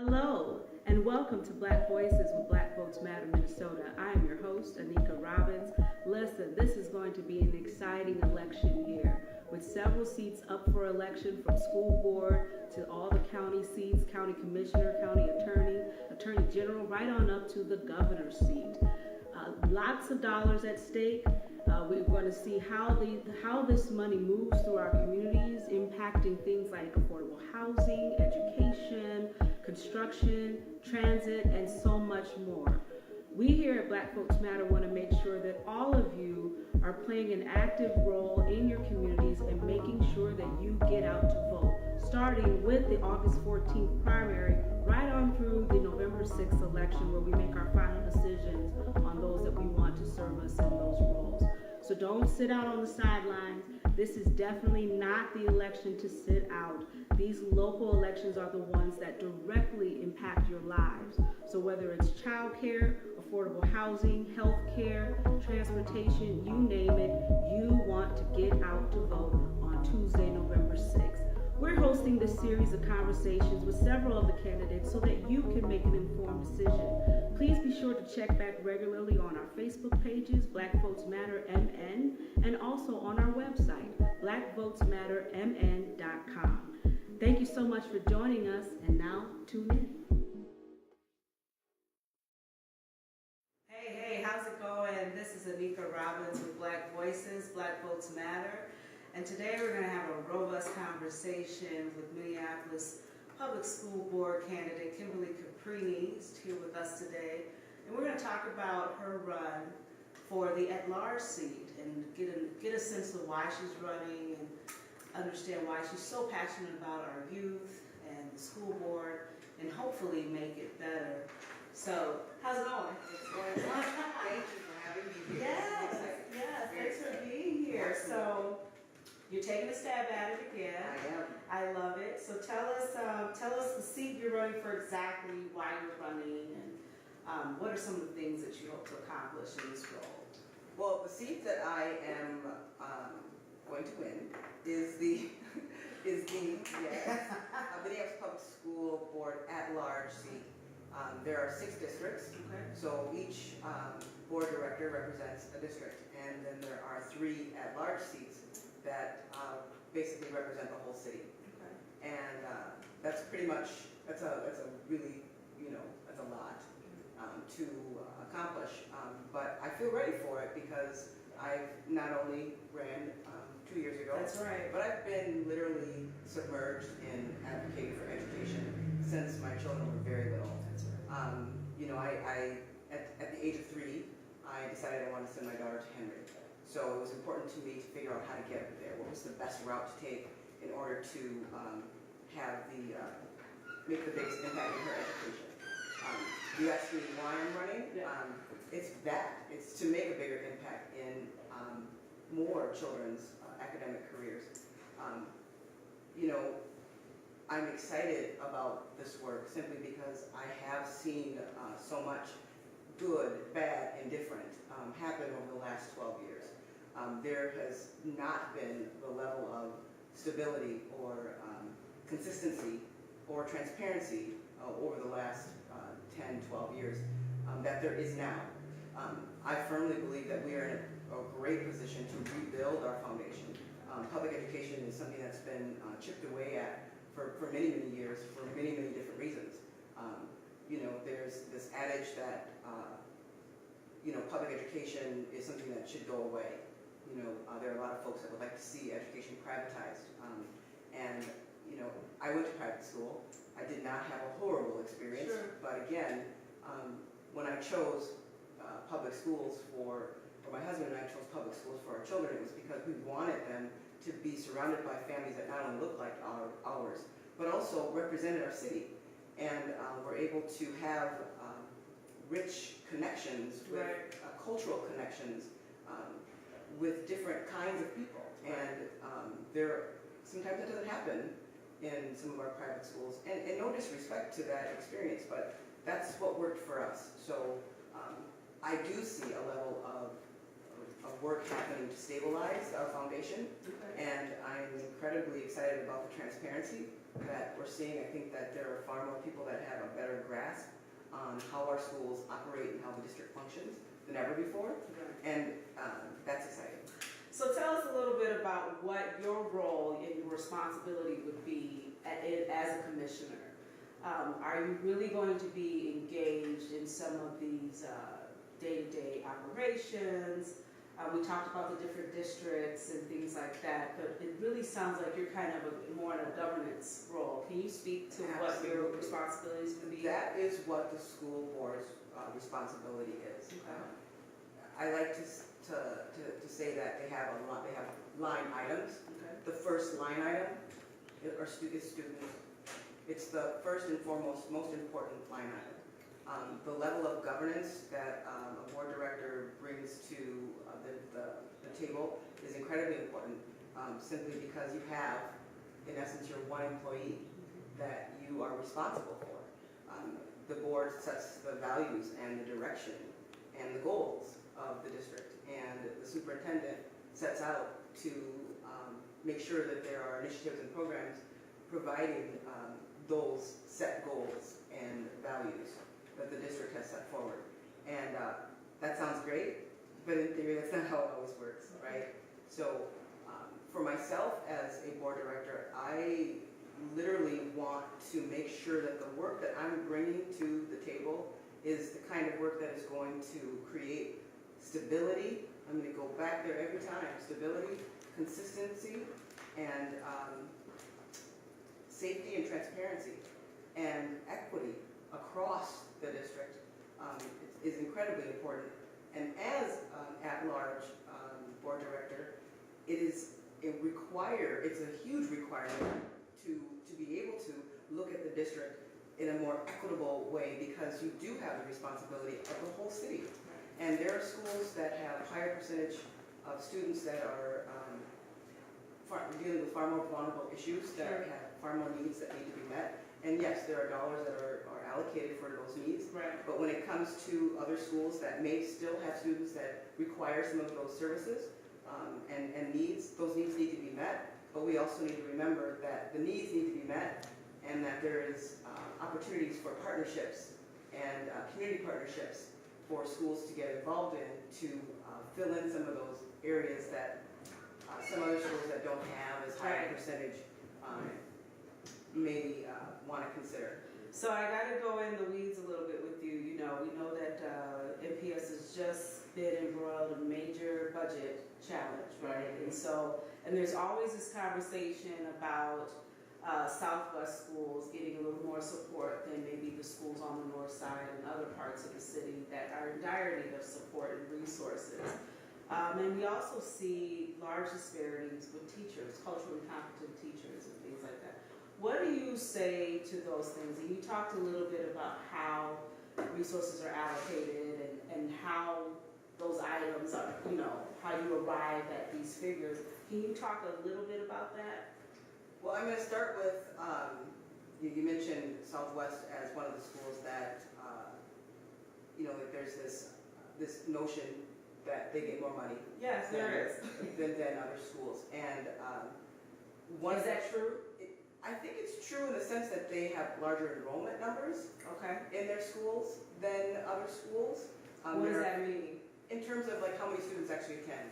Hello, and welcome to Black Voices with Black Votes Matter Minnesota. I am your host, Anika Robbins. Listen, this is going to be an exciting election year with several seats up for election, from school board to all the county seats, county commissioner, county attorney, attorney general, right on up to the governor's seat. Lots of dollars at stake. We're going to see how this money moves through our communities, impacting things like affordable housing, education, construction, transit, and so much more. We here at Black Folks Matter want to make sure that all of you are playing an active role in your communities and making sure that you get out to vote, starting with the August 14th primary, right on through the November 6th election, where we make our final decisions on those that we want to serve us in those roles. So don't sit out on the sidelines. This is definitely not the election to sit out. These local elections are the ones that directly impact your lives. So whether it's childcare, affordable housing, health care, transportation, you name it, you want to get out to vote on Tuesday, November 6th. We're hosting this series of conversations with several of the candidates so that you can make an informed decision. Please be sure to check back regularly on our Facebook pages, Black Votes Matter MN, and also on our website, blackvotesmattermn.com. Thank you so much for joining us, and now tune in. Hey, how's it going? This is Anika Robbins with Black Voices, Black Votes Matter. And today we're going to have a robust conversation with Minneapolis Public School Board candidate Kimberly Caprini, who's here with us today. And we're going to talk about her run for the at-large seat and get a sense of why she's running and understand why she's so passionate about our youth and the school board and hopefully make it better. So, how's it going? It's going well. Thank you for having me here. Yes, thanks for being here. So, you're taking a stab at it again. I am. I love it. So tell us the seat you're running for, exactly why you're running, and what are some of the things that you hope to accomplish in this role? Well, the seat that I am going to win is the Minneapolis Public School Board at-large seat. There are 6 districts, Okay. so each board director represents a district, and then there are 3 at-large seats that basically represent the whole city. Okay. And that's pretty much, that's a really, that's a lot to accomplish. But I feel ready for it because I've not only ran 2 years ago. That's right. But I've been literally submerged in advocating for education since my children were very little. That's right. At the age of 3, I decided I wanted to send my daughter to Henry. So it was important to me to figure out how to get there. What was the best route to take in order to make the biggest impact in her education? You asked me why I'm running. Yeah. It's to make a bigger impact in more children's academic careers. I'm excited about this work simply because I have seen so much good, bad, and different happen over the last 12 years. There has not been the level of stability or consistency or transparency over the last 10, 12 years that there is now. I firmly believe that we are in a great position to rebuild our foundation. Public education is something that's been chipped away at for many, many years for many, many different reasons. There's this adage that public education is something that should go away. There are a lot of folks that would like to see education privatized. I went to private school. I did not have a horrible experience. Sure. But again, when I chose public schools or my husband and I chose public schools for our children, it was because we wanted them to be surrounded by families that not only looked like ours, but also represented our city. And were able to have rich connections with Right. cultural connections with different kinds of people. And sometimes that doesn't happen in some of our private schools. And no disrespect to that experience, but that's what worked for us. So I do see a level of work happening to stabilize our foundation. Okay. And I'm incredibly excited about the transparency that we're seeing. I think that there are far more people that have a better grasp on how our schools operate and how the district functions than ever before, and that's exciting. So tell us a little bit about what your role and your responsibility would be as a commissioner. Are you really going to be engaged in some of these day-to-day operations? We talked about the different districts and things like that, but it really sounds like you're kind of more in a governance role. Can you speak to what your responsibilities would be? That is what the school board's responsibility is. Okay. I like to say that they have line items. Okay. The first line item is students. It's the first and foremost, most important line item. The level of governance that a board director brings to the table is incredibly important, simply because you have, in essence, your one employee that you are responsible for. The board sets the values and the direction and the goals of the district, and the superintendent sets out to make sure that there are initiatives and programs providing those set goals and values that the district has set forward. And that sounds great, but in theory that's not how it always works, right? So for myself as a board director, I literally want to make sure that the work that I'm bringing to the table is the kind of work that is going to create stability. I'm going to go back there every time. Stability, consistency, and safety and transparency and equity across the district is incredibly important. And as at-large board director, it's a huge requirement to be able to look at the district in a more equitable way, because you do have the responsibility of the whole city. And there are schools that have a higher percentage of students that are dealing with far more vulnerable issues, that have far more needs that need to be met. And yes, there are dollars that are allocated for those needs. Right. But when it comes to other schools that may still have students that require some of those services and needs, those needs need to be met. But we also need to remember that the needs need to be met, and that there is opportunities for partnerships and community partnerships for schools to get involved in to fill in some of those areas that some other schools that don't have as high a percentage maybe want to consider. So I got to go in the weeds a little bit with you. You know, we know that MPS has just been embroiled in a major budget challenge, right? And so, and there's always this conversation about Southwest schools getting a little more support than maybe the schools on the north side and other parts of the city that are in dire need of support and resources. And we also see large disparities with teachers, culturally competent teachers and things like that. What do you say to those things? And you talked a little bit about how resources are allocated and how those items are, you know, how you arrive at these figures. Can you talk a little bit about that? Well, I'm going to start with, you mentioned Southwest as one of the schools that, you know, that there's this notion that they get more money. Yes, there is. Than other schools. And is that true? I think it's true in the sense that they have larger enrollment numbers in their schools than other schools. What does that mean? In terms of like how many students actually attend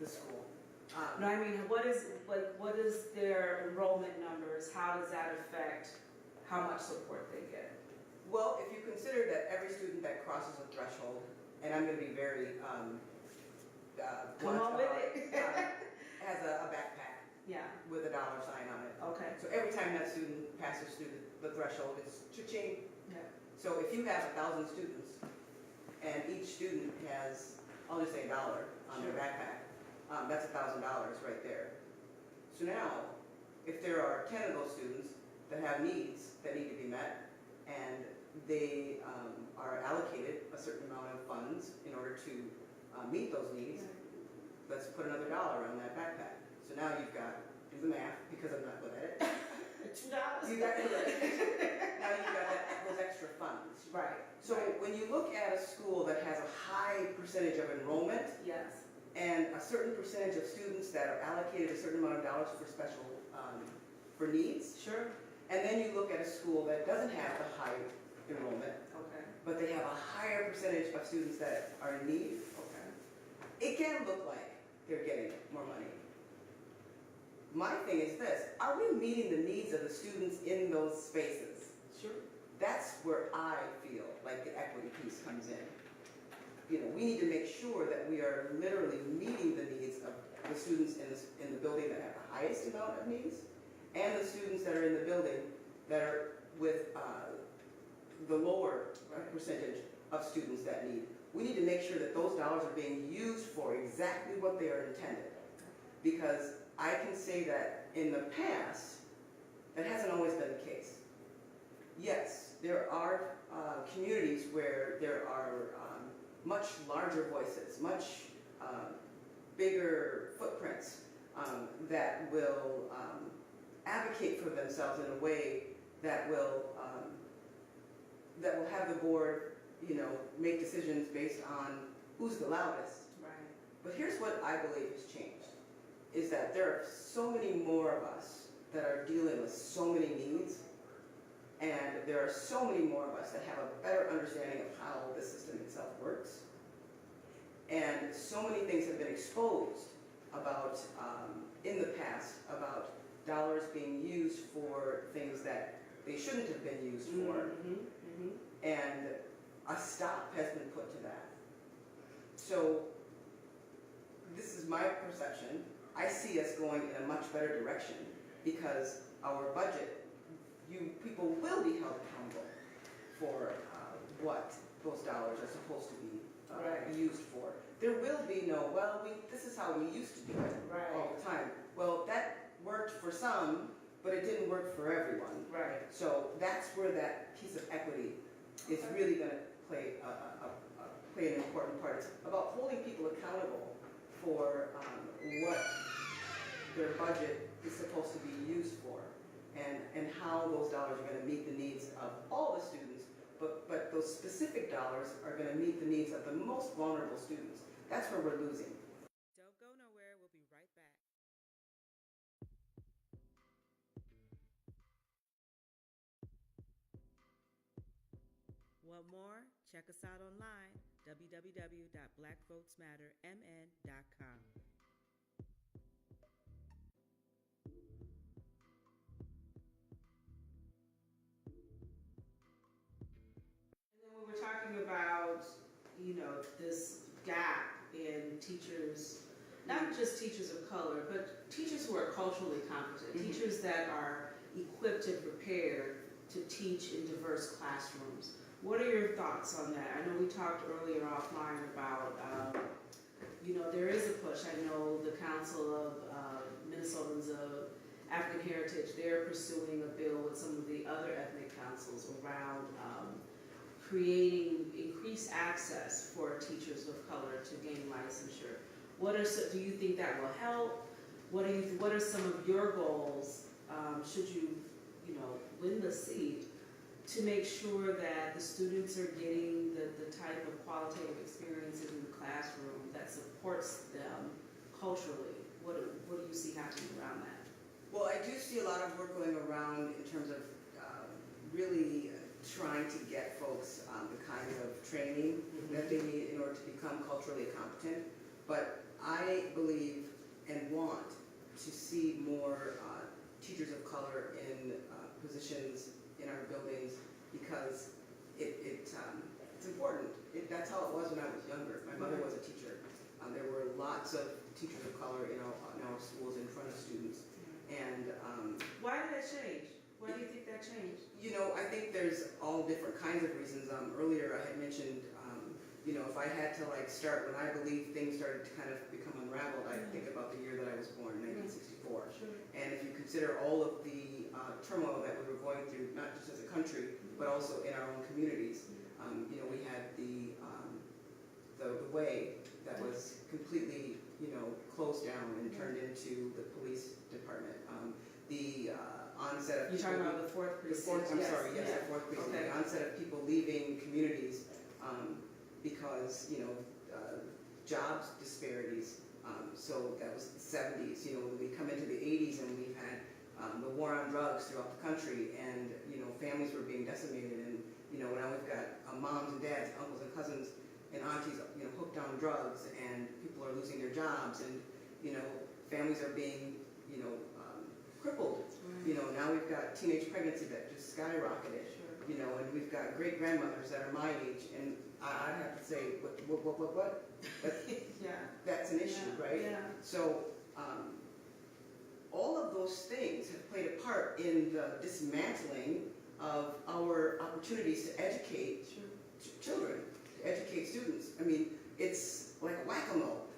the school. No, I mean, what is their enrollment numbers? How does that affect how much support they get? Well, if you consider that every student that crosses a threshold, and I'm going to be very come on with it, has a backpack. Yeah. With a dollar sign on it. Okay. So every time that student passes through the threshold, it's cha-ching. Yeah. So if you have 1,000 students, and each student has, I'll just say $1 on their backpack, that's $1,000 right there. So now, if there are 10 of those students that have needs that need to be met, and they are allocated a certain amount of funds in order to meet those needs, let's put another $1 on that backpack. So now you've got, do the math, because I'm not good at it. $2. Now you've got those extra funds. Right. So when you look at a school that has a high percentage of enrollment, yes, and a certain percentage of students that are allocated a certain amount of dollars for for needs. Sure. And then you look at a school that doesn't have the high enrollment, Okay. but they have a higher percentage of students that are in need. Okay. It can look like they're getting more money. My thing is this, are we meeting the needs of the students in those spaces? Sure. That's where I feel like the equity piece comes in. You know, we need to make sure that we are literally meeting the needs of the students in the building that have the highest amount of needs, and the students that are in the building that are with the lower percentage of students that need. We need to make sure that those dollars are being used for exactly what they are intended. Because I can say that in the past, that hasn't always been the case. Yes, there are communities where there are much larger voices, much bigger footprints that will advocate for themselves in a way that will have the board, you know, make decisions based on who's the loudest. Right. But here's what I believe has changed, is that there are so many more of us that are dealing with so many needs, and there are so many more of us that have a better understanding of how the system itself works. And so many things have been exposed about, in the past, about dollars being used for things that they shouldn't have been used for. Mm-hmm. Mm-hmm. And a stop has been put to that. So this is my perception. I see us going in a much better direction because our budget, people will be held accountable for what those dollars are supposed to be used for. There will be no, well, this is how we used to do it all the time. Well, that worked for some, but it didn't work for everyone. Right. So that's where that piece of equity is really going to play an important part. It's about holding people accountable for what their budget is supposed to be used for, and how those dollars are going to meet the needs of all the students, but those specific dollars are going to meet the needs of the most vulnerable students. That's where we're losing. Don't go nowhere. We'll be right back. Want more? Check us out online, www.blackvotesmattermn.com. And then when we're talking about, you know, this gap in teachers, not just teachers of color, but teachers who are culturally competent, Mm-hmm. teachers that are equipped and prepared to teach in diverse classrooms. What are your thoughts on that? I know we talked earlier offline about, you know, there is a push. I know the Council of Minnesotans of African Heritage, they're pursuing a bill with some of the other ethnic councils around creating increased access for teachers of color to gain licensure. Do you think that will help? What are some of your goals, should you win the seat, to make sure that the students are getting the type of qualitative experiences in the classroom that supports them culturally? What do you see happening around that? Well, I do see a lot of work going around in terms of really trying to get folks the kind of training that they need in order to become culturally competent. But I believe and want to see more teachers of color in positions in our buildings, because it's important. That's how it was when I was younger. My mother was a teacher. There were lots of teachers of color in our schools in front of students. And why did that change? Why do you think that changed? you know, I think there's all different kinds of reasons. Earlier I had mentioned, you know, if I had to start when I believe things started to kind of become unraveled, I think about the year that I was born, 1964. Sure. And if you consider all of the turmoil that we were going through, not just as a country, but also in our own communities, you know, we had the way that was completely, you know, closed down and turned into the police department. The onset of You're talking about the fourth precinct? the fourth precinct. Okay. The onset of people leaving communities because, you know, jobs disparities. So that was the 70s. You know, we come into the 80s and we've had the war on drugs throughout the country, and families were being decimated, and now we've got moms and dads, uncles and cousins and aunties, hooked on drugs, and people are losing their jobs, and families are being crippled. Now we've got teenage pregnancy that just skyrocketed. Sure. And we've got great grandmothers that are my age, and I'd have to say, what? Yeah. That's an issue, right? Yeah. So all of those things have played a part in the dismantling of our opportunities to educate children, to educate students. I mean, it's like a whack-a-mole.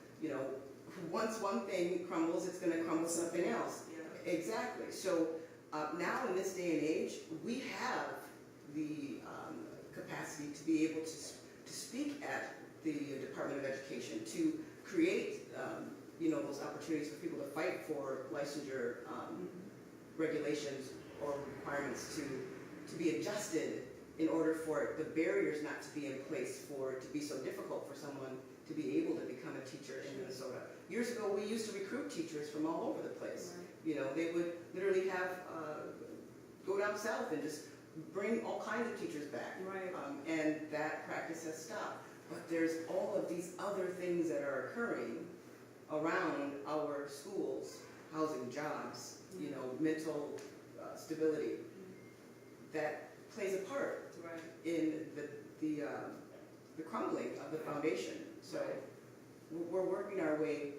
Once one thing crumbles, it's going to crumble something else. Yeah. Exactly. So now in this day and age, we have the capacity to be able to speak at the Department of Education, to create those opportunities for people to fight for licensure regulations or requirements to be adjusted in order for the barriers not to be in place for it to be so difficult for someone to be able to become a teacher in Minnesota. Years ago, we used to recruit teachers from all over the place. Right. They would literally have go down south and just bring all kinds of teachers back. Right. And that practice has stopped. But there's all of these other things that are occurring around our schools, housing, jobs, mental stability, that plays a part in the crumbling of the foundation. So we're working our way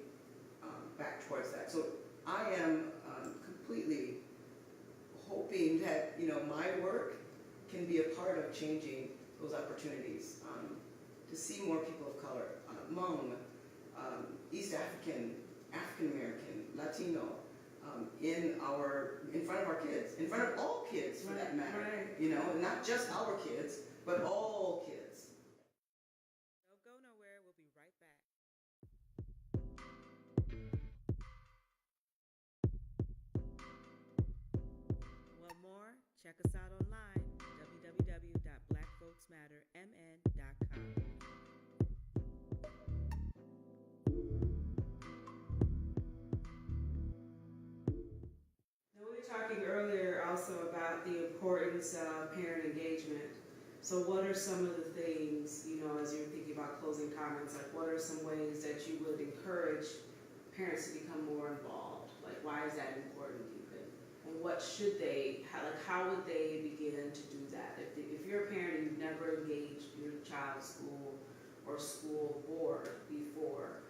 back towards that. So I am completely hoping that my work can be a part of changing those opportunities, to see more people of color, Hmong, East African, African American, Latino, in front of our kids, in front of all kids for that matter. Right. Not just our kids, but all kids. Don't go nowhere. We'll be right back. Want more? Check us out online, www.blackfolksmattermn.com. Talking earlier also about the importance of parent engagement. So what are some of the things, as you're thinking about closing comments, like what are some ways that you would encourage parents to become more involved? Like why is that important, do you think? And what should they, how would they begin to do that? If you're a parent and you've never engaged your child's school or school board before,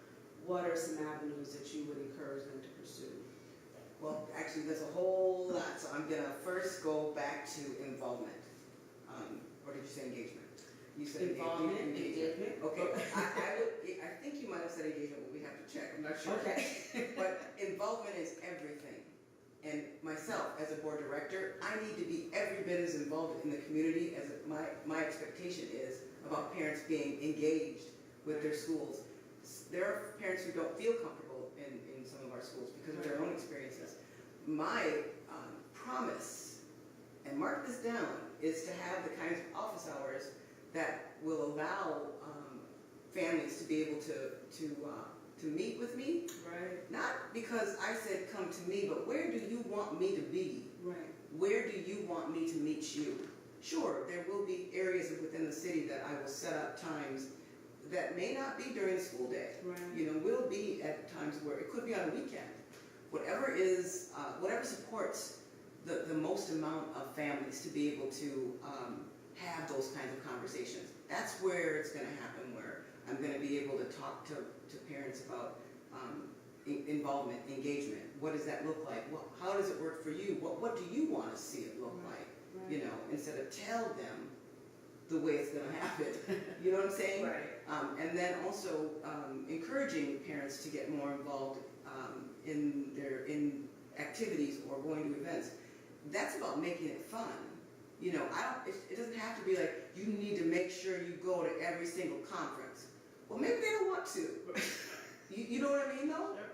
what are some avenues that you would encourage them to pursue? Well, actually, there's a whole lot. So I'm going to first go back to involvement. Or did you say engagement? You said involvement, engagement. Okay. I think you might have said engagement, but we have to check. I'm not sure. Okay. But involvement is everything. And myself, as a board director, I need to be every bit as involved in the community as my expectation is about parents being engaged with their schools. There are parents who don't feel comfortable in some of our schools because of their own experiences. My promise, and mark this down, is to have the kinds of office hours that will allow families to be able to meet with me. Right. Not because I said come to me, but where do you want me to be? Right. Where do you want me to meet you? Sure, there will be areas within the city that I will set up times that may not be during the school day. Right. Will be at times where it could be on a weekend. Whatever supports the most amount of families to be able to have those kinds of conversations. That's where it's going to happen, where I'm going to be able to talk to parents about involvement, engagement. What does that look like? How does it work for you? What do you want to see it look like? Right. Instead of tell them the way it's going to happen. You know what I'm saying? Right. And then also encouraging parents to get more involved in activities or going to events. That's about making it fun. It doesn't have to be like you need to make sure you go to every single conference. Well, maybe they don't want to. You know what I mean, though? Sure.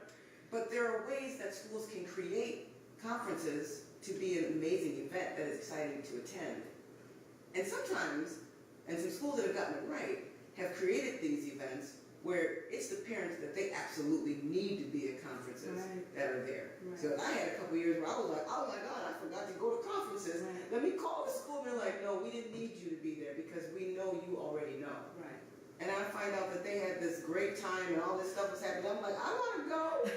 But there are ways that schools can create conferences to be an amazing event that is exciting to attend. And sometimes, and some schools that have gotten it right, have created these events where it's the parents that they absolutely need to be at conferences that are there. So I had a couple years where I was like, oh my God, I forgot to go to conferences. Let me call the school. And they're like, no, we didn't need you to be there because we know you already know. And I find out that they had this great time and all this stuff was happening. I'm like, I want to go.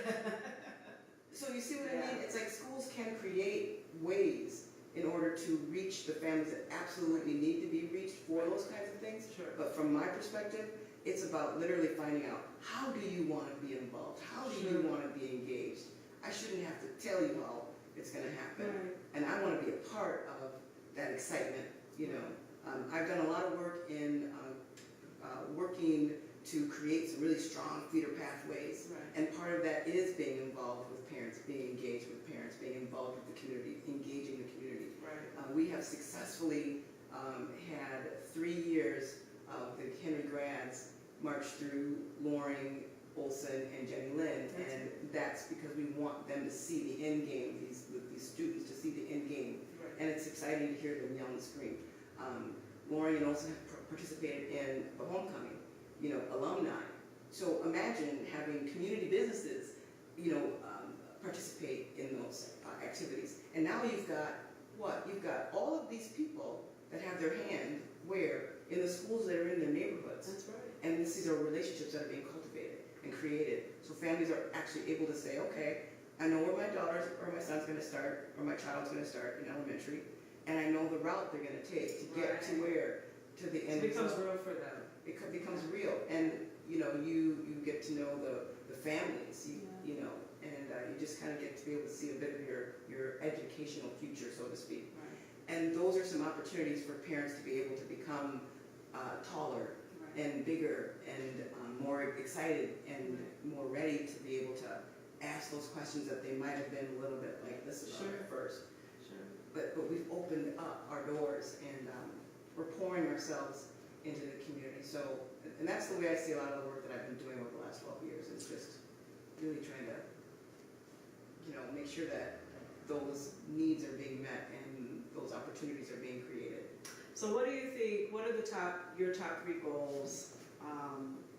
So you see what I mean? It's like schools can create ways in order to reach the families that absolutely need to be reached for those kinds of things. But from my perspective, it's about literally finding out, how do you want to be involved? How do you want to be engaged? I shouldn't have to tell you how it's going to happen. And I want to be a part of that excitement, you know. I've done a lot of work in working to create some really strong feeder pathways. And part of that is being involved with parents, being engaged with parents, being involved with the community, engaging the community. We have successfully had 3 years of the Henry grads march through Loring, Olson, and Jenny Lynn, and that's because we want them to see the end game, these students to see the end game, and it's exciting to hear them yell and scream. Loring and Olson have participated in the homecoming, you know, alumni. So imagine having community businesses, you know, participate in those activities. And now you've got what? You've got all of these people that have their hand where? In the schools that are in their neighborhoods. And these are relationships that are being cultivated and created. So families are actually able to say, okay, I know where my daughter or my son's going to start, or my child's going to start in elementary, and I know the route they're going to take to get to where, to the end. It becomes real for them. It becomes real, and you know, you get to know the families, you know, and you just kind of get to be able to see a bit of your educational future, so to speak. And those are some opportunities for parents to be able to become taller and bigger and more excited and more ready to be able to ask those questions that they might have been a little bit like this about at first. But we've opened up our doors and we're pouring ourselves into the community. So, and that's the way I see a lot of the work that I've been doing over the last 12 years. It's just really trying to, you know, make sure that those needs are being met and those opportunities are being created. So what do you think, what are your top 3 goals?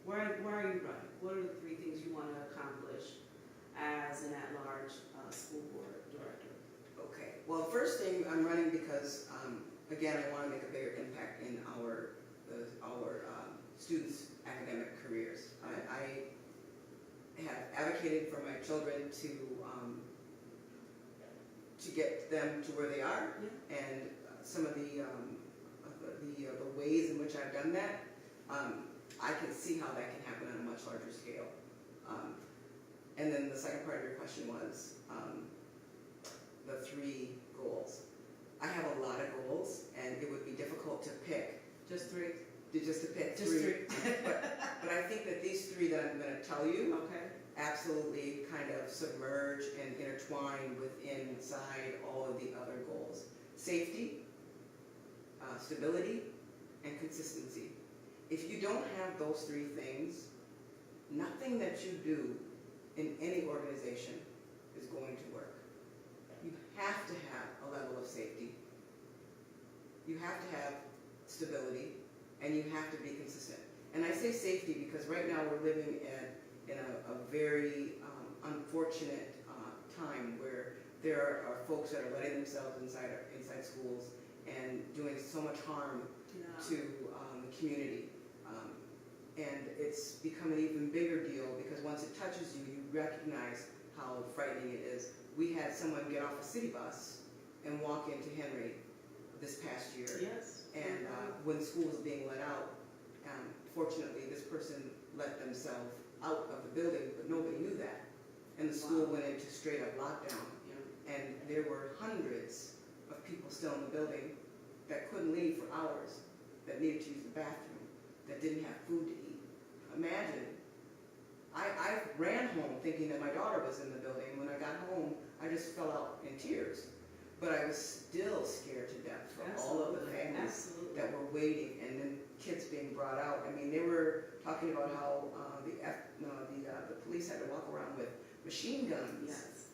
Where are you running? What are the 3 things you want to accomplish as an at-large school board director? Okay, well, the first thing I'm running because, again, I want to make a bigger impact in our students' academic careers. I have advocated for my children to get them to where they are, and some of the ways in which I've done that, I can see how that can happen on a much larger scale. And then the second part of your question was the 3 goals. I have a lot of goals, and it would be difficult to pick. Just 3? Just to pick Just 3. 3. but I think that these 3 that I'm going to tell you absolutely kind of submerge and intertwine within inside all of the other goals. Safety, stability, and consistency. If you don't have those 3 things, nothing that you do in any organization is going to work. You have to have a level of safety. You have to have stability, and you have to be consistent. And I say safety because right now we're living in a very unfortunate time where there are folks that are letting themselves inside schools and doing so much harm to the community. And it's become an even bigger deal because once it touches you, you recognize how frightening it is. We had someone get off a city bus and walk into Henry this past year. And when school was being let out, fortunately this person let themselves out of the building, but nobody knew that. And the school went into straight up lockdown. And there were hundreds of people still in the building that couldn't leave for hours, that needed to use the bathroom, that didn't have food to eat. Imagine, I ran home thinking that my daughter was in the building. When I got home, I just fell out in tears. But I was still scared to death for all of the families that were waiting, and then kids being brought out. I mean, they were talking about how the police had to walk around with machine guns.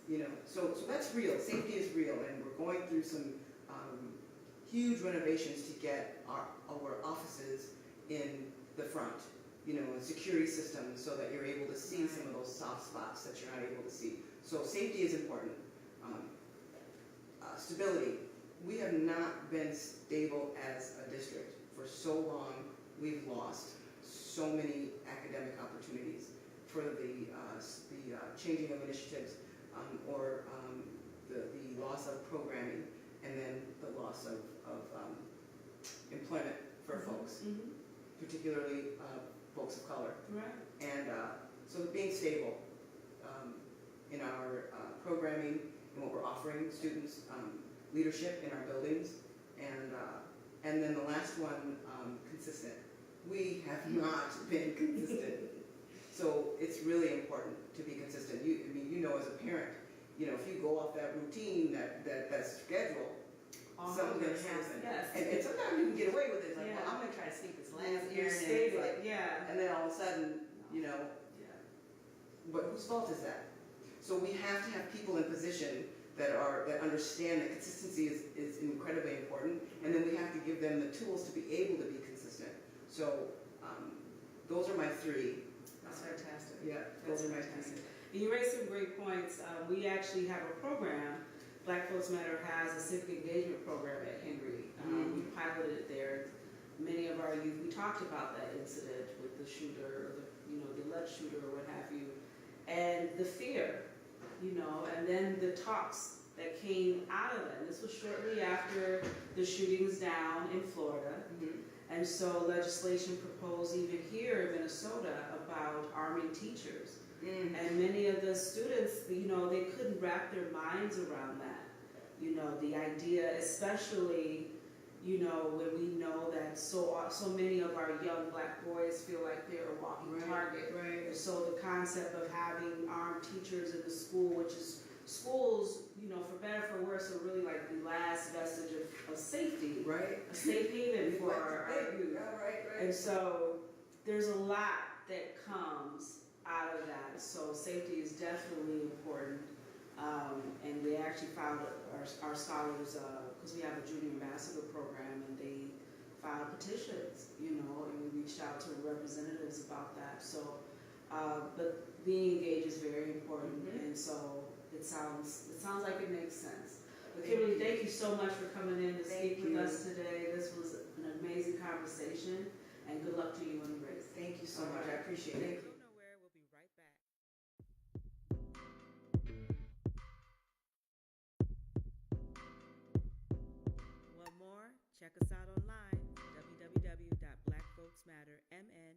You know, so that's real. Safety is real, and we're going through some huge renovations to get our offices in the front. security systems so that you're able to see some of those soft spots that you're not able to see. So safety is important. Stability. We have not been stable as a district for so long. We've lost so many academic opportunities for the changing of initiatives or the loss of programming, and then the loss of employment for folks, particularly folks of color. Right. And so being stable in our programming and what we're offering students, leadership in our buildings, and then the last one, consistent. We have not been consistent. So it's really important to be consistent. As a parent, if you go off that routine, that schedule, something's going to happen. Yes. And sometimes you can get away with it. It's like, Yeah. well, I'm going to try to sneak this last You errand. stated, It's like, yeah. and then all of a sudden, Yeah. but whose fault is that? So we have to have people in position that understand that consistency is incredibly important, and then we have to give them the tools to be able to be consistent. So those are my three. That's fantastic. Yeah, those are my three. And you raised some great points. We actually have a program. Black Folks Matter has a civic engagement program at Henry. We piloted it there. Many of our youth, we talked about that incident with the shooter, the alleged shooter or what have you, and the fear, and then the talks that came out of that. And this was shortly after the shootings down in Florida. And so legislation proposed even here in Minnesota about arming teachers. And many of the students, they couldn't wrap their minds around that. The idea, especially, when we know that so many of our young Black boys feel like they're a walking target. Right. And so the concept of having armed teachers in the school, which is schools, for better or for worse, are really like the last vestige of safety. Right. A safe haven for our youth. Yeah, right. And so there's a lot that comes out of that. So safety is definitely important. And we actually filed our scholars, because we have a junior ambassador program, and they filed petitions, and we reached out to representatives about that. So, but being engaged is very important, and so it sounds like it makes sense. But Kimberly, thank you so much for coming in to speak with us today. This was an amazing conversation, and good luck to you in the race. Thank you so much. I appreciate it. Go nowhere. We'll be right back. Want more? Check us out online, www.blackfolksmattermn.com.